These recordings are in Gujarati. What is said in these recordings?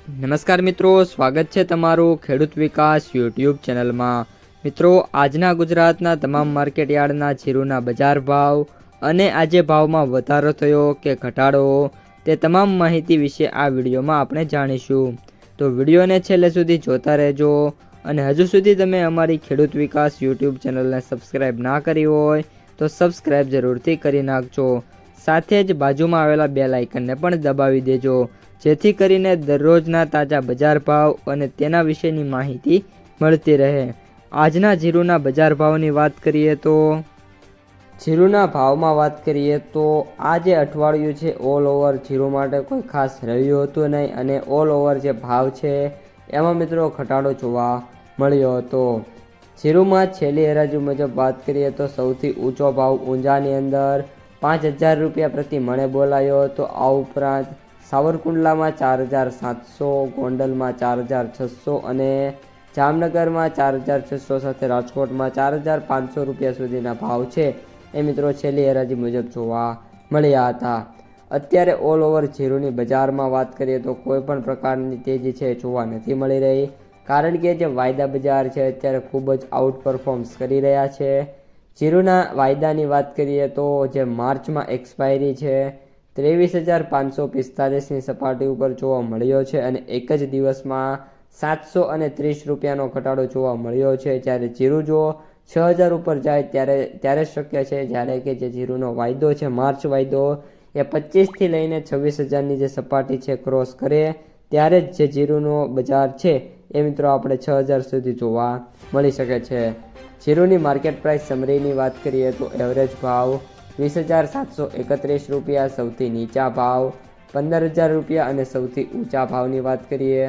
નમસ્કાર મિત્રો, સ્વાગત છે તમારું ખેડૂત વિકાસ યુટ્યુબ ચેનલમાં। મિત્રો, આજના ગુજરાતના તમામ માર્કેટયાર્ડના જીરુના બજાર ભાવ અને આજે ભાવમાં વધારો થયો કે ઘટાડો તે તમામ માહિતી વિશે આ વિડીયોમાં આપણે જાણીશું। તો વિડીયોને છેલ્લે સુધી જોતા રહેજો અને હજુ સુધી તમે અમારી ખેડૂત વિકાસ યુટ્યુબ ચેનલને સબસ્ક્રાઈબ ના કરી હોય તો સબસ્ક્રાઈબ જરૂરથી કરી નાખજો। સાથે જ બાજુમાં આવેલા બેલ આઇકનને પણ દબાવી દેજો, જેથી કરીને દરરોજના તાજા બજાર ભાવ અને તેના વિશેની માહિતી મળતી રહે। આજના જીરુના બજાર ભાવની વાત કરીએ તો જીરુના ભાવમાં વાત કરીએ તો આ જે અઠવાડિયું છે ઓલ ઓવર જીરુ માટે કોઈ ખાસ રહ્યું હતું નહીં અને ઓલ ઓવર જે ભાવ છે એમાં મિત્રો ઘટાડો જોવા મળ્યો હતો। જીરુમાં છેલ્લી હરાજી મુજબ વાત કરીએ તો સૌથી ઊંચો ભાવ ઊંઝાની અંદર 5000 રૂપિયા પ્રતિ મણે બોલાયો હતો। આ ઉપરાંત સાવરકુંડલામાં 4700, ગોંડલમાં 4600 અને જામનગરમાં 4600 સાથે રાજકોટમાં 4500 રૂપિયા સુધીના ભાવ છે એ મિત્રો છેલ્લી હરાજી મુજબ જોવા મળ્યા હતા। અત્યારે ઓલ ઓવર જીરુની બજારમાં વાત કરીએ તો કોઈ પણ પ્રકારની તેજી છે જોવા નથી મળી રહી, કારણ કે જે વાયદા બજાર છે અત્યારે ખૂબ જ આઉટ પરફોર્મન્સ કરી રહ્યા છે। જીરુના વાયદાની વાત કરીએ તો જે માર્ચમાં એક્સપાયરી છે 23,545ની સપાટી ઉપર જોવા મળ્યો છે અને એક જ દિવસમાં 730 રૂપિયાનો ઘટાડો જોવા મળ્યો છે। જ્યારે જીરુ જો 6000 ઉપર જાય ત્યારે શક્ય છે, જ્યારે કે જે જીરુનો વાયદો છે માર્ચ વાયદો એ 25થી લઈને 26,000ની જે સપાટી છે ક્રોસ કરે ત્યારે જ જે જીરુનો બજાર છે એ મિત્રો આપણે 6000 સુધી જોવા મળી શકે છે। જીરુની માર્કેટ પ્રાઇસ સમરીની વાત કરીએ તો એવરેજ ભાવ 20,731 રૂપિયા, સૌથી નીચા ભાવ 15,000 રૂપિયા અને સૌથી ઊંચા ભાવની વાત કરીએ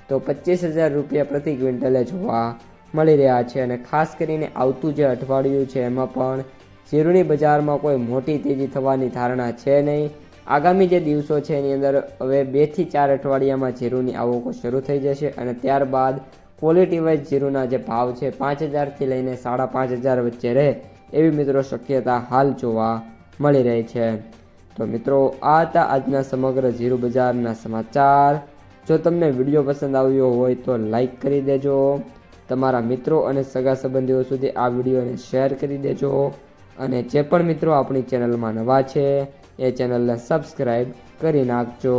તો 25,000 રૂપિયા પ્રતિ ક્વિન્ટલે જોવા મળી રહ્યા છે। અને ખાસ કરીને આવતું જે અઠવાડિયું છે એમાં પણ જીરુની બજારમાં કોઈ મોટી તેજી થવાની ધારણા છે નહીં। આગામી જે દિવસો છે એની અંદર હવે 2 થી 4 અઠવાડિયામાં જીરુની આવકો શરૂ થઈ જશે અને ત્યારબાદ ક્વોલિટી વાઇઝ જીરુના જે ભાવ છે 5000થી લઈને 5500 વચ્ચે રહે એવી મિત્રો શક્યતા હાલ જોવા મળી રહી છે। તો મિત્રો, આ હતા આજના સમગ્ર જીરુ બજારના સમાચાર। જો તમને વિડીયો પસંદ આવ્યો હોય તો લાઈક કરી દેજો, તમારા મિત્રો અને સગા સંબંધીઓ સુધી આ વિડીયોને શેર કરી દેજો અને જે પણ મિત્રો આપણી ચેનલમાં નવા છે એ ચેનલને સબસ્ક્રાઈબ કરી નાખજો।